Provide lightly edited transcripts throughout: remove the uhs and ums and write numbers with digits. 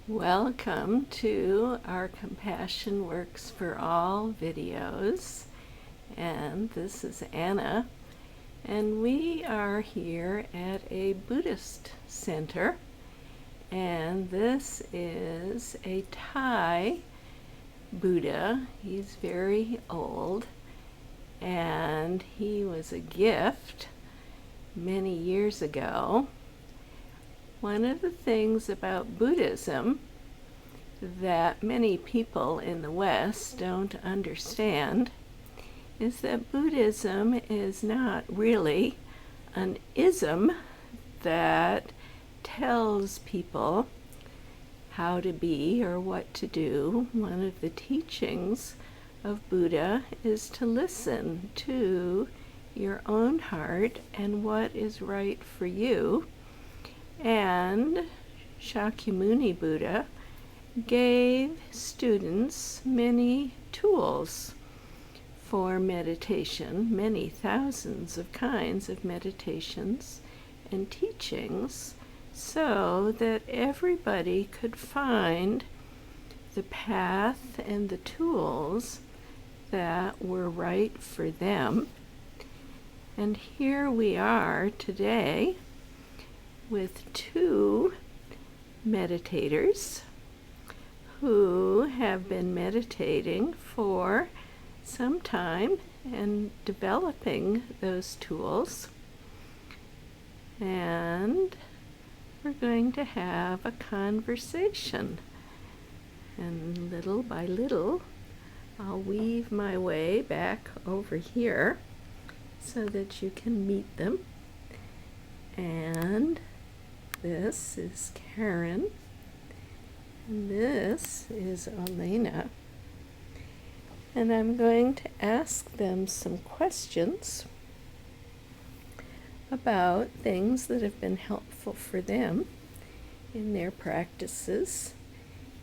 Welcome to our Compassion Works for All videos, and this is Anna, and we are here at a Buddhist center, and this is a Thai Buddha. He's very old, and he was a gift many years ago. One of the things about Buddhism that many people in the West don't understand is that Buddhism is not really an ism that tells people how to be or what to do. One of the teachings of Buddha is to listen to your own heart and what is right for you. And Shakyamuni Buddha gave students many tools for meditation, many thousands of kinds of meditations and teachings, so that everybody could find the path and the tools that were right for them. And here we are today with two meditators who have been meditating for some time and developing those tools. And we're going to have a conversation. And little by little, I'll weave my way back over here so that you can meet them. And this is Karen, and this is Elena, and I'm going to ask them some questions about things that have been helpful for them in their practices,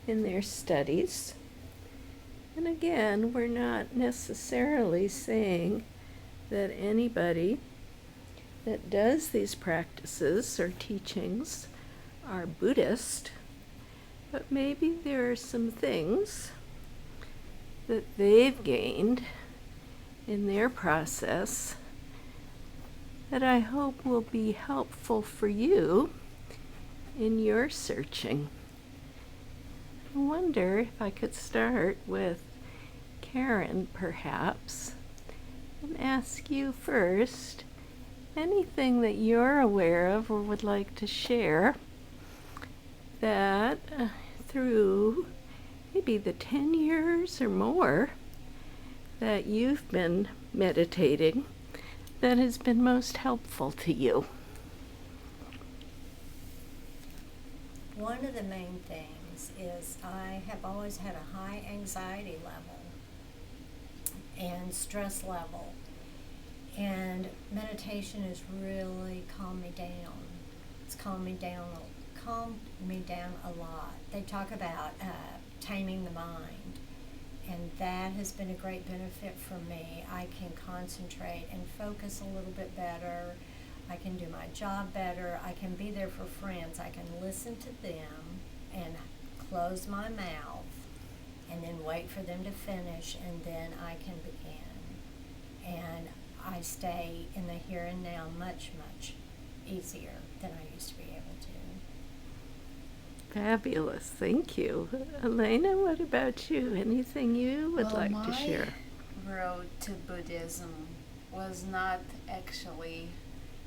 in their studies. And again, we're not necessarily saying that anybody that does these practices or teachings are Buddhist, but maybe there are some things that they've gained in their process that I hope will be helpful for you in your searching. I wonder if I could start with Karen, perhaps, and ask you first anything that you're aware of or would like to share that through maybe the 10 years or more that you've been meditating that has been most helpful to you. One of the main things is I have always had a high anxiety level and stress level. And meditation has really calmed me down. It's calmed me down a lot. They talk about taming the mind, and that has been a great benefit for me. I can concentrate and focus a little bit better. I can do my job better. I can be there for friends. I can listen to them and close my mouth and then wait for them to finish, and then I can begin. And I stay in the here and now much, much easier than I used to be able to. Fabulous, thank you. Elena, what about you? Anything you would like to share? My road to Buddhism was not actually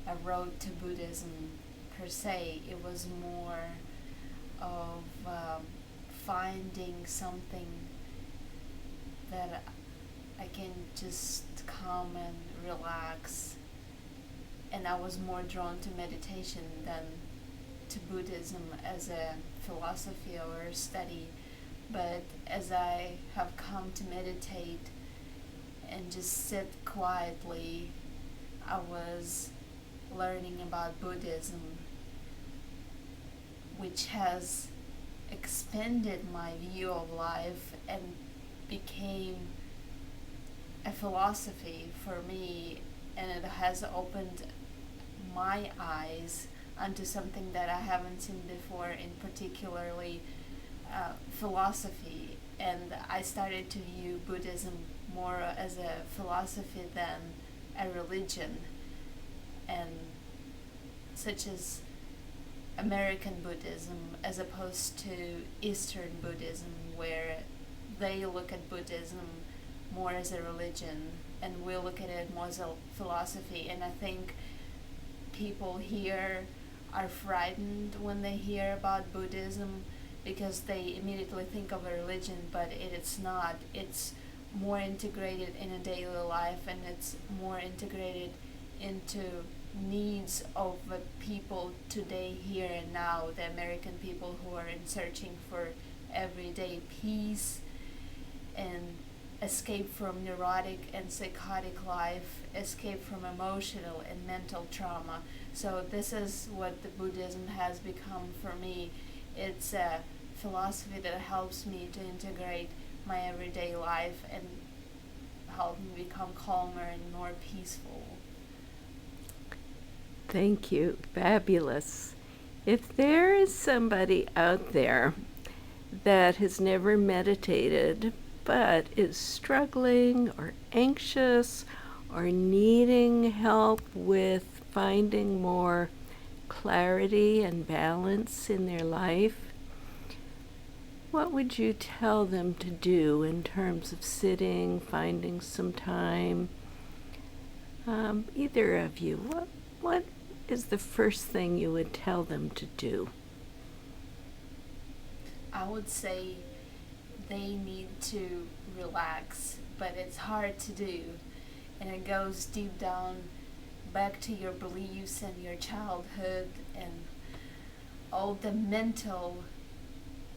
a road to Buddhism per se. It was more of finding something that I can just come and relax, and I was more drawn to meditation than to Buddhism as a philosophy or a study. But as I have come to meditate and just sit quietly, I was learning about Buddhism, which has expanded my view of life and became a philosophy for me, and it has opened my eyes onto something that I haven't seen before, in particularly philosophy, and I started to view Buddhism more as a philosophy than a religion, and such as American Buddhism as opposed to Eastern Buddhism, where they look at Buddhism more as a religion and we look at it more as a philosophy. And I think people here are frightened when they hear about Buddhism because they immediately think of a religion, but it's not. It's more integrated in a daily life, and it's more integrated into needs of the people today, here and now, the American people who are in searching for everyday peace and escape from neurotic and psychotic life, escape from emotional and mental trauma. So this is what the Buddhism has become for me. It's a philosophy that helps me to integrate my everyday life and help me become calmer and more peaceful. Thank you. Fabulous. If there is somebody out there that has never meditated but is struggling or anxious or needing help with finding more clarity and balance in their life, what would you tell them to do in terms of sitting, finding some time? Either of you, what is the first thing you would tell them to do? I would say they need to relax, but it's hard to do, and it goes deep down back to your beliefs and your childhood and all the mental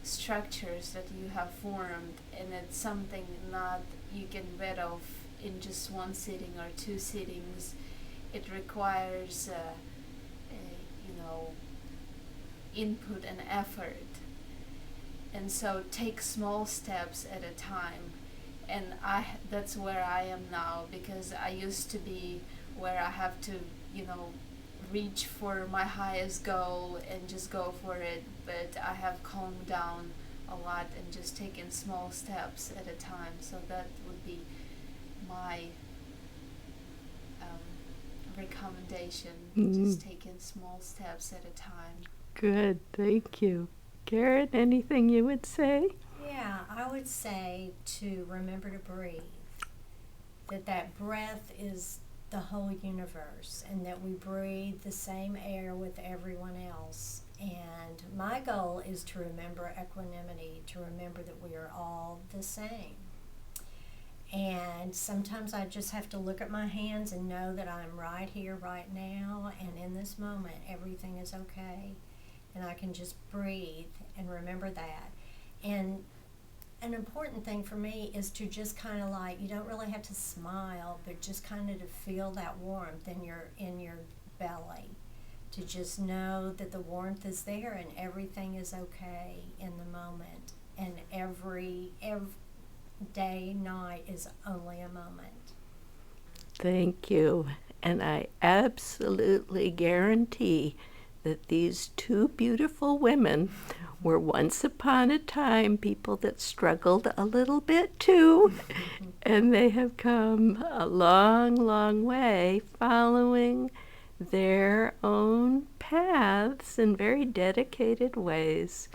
structures that you have formed, and it's something not you can rid of in just one sitting or two sittings. It requires input and effort, and so take small steps at a time. And that's where I am now, because I used to be where I have to reach for my highest goal and just go for it, but I have calmed down a lot and just taken small steps at a time. So that would be my recommendation, just taking small steps at a time. Good, thank you. Karen, anything you would say? Yeah, I would say to remember to breathe. That breath is the whole universe, and that we breathe the same air with everyone else. And my goal is to remember equanimity, to remember that we are all the same. And sometimes I just have to look at my hands and know that I'm right here, right now, and in this moment, everything is okay. And I can just breathe and remember that. And an important thing for me is to just kind of you don't really have to smile, but just kind of to feel that warmth in your belly. To just know that the warmth is there and everything is okay in the moment. And every day, night is only a moment. Thank you. And I absolutely guarantee that these two beautiful women were once upon a time people that struggled a little bit too, and they have come a long, long way following their own paths in very dedicated ways.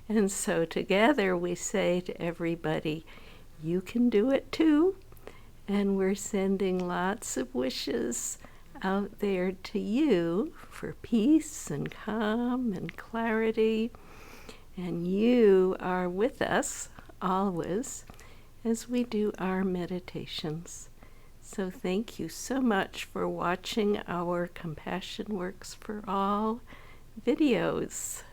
And so together we say to everybody, you can do it too. And we're sending lots of wishes out there to you for peace and calm and clarity. And you are with us always as we do our meditations. So thank you so much for watching our Compassion Works for All videos.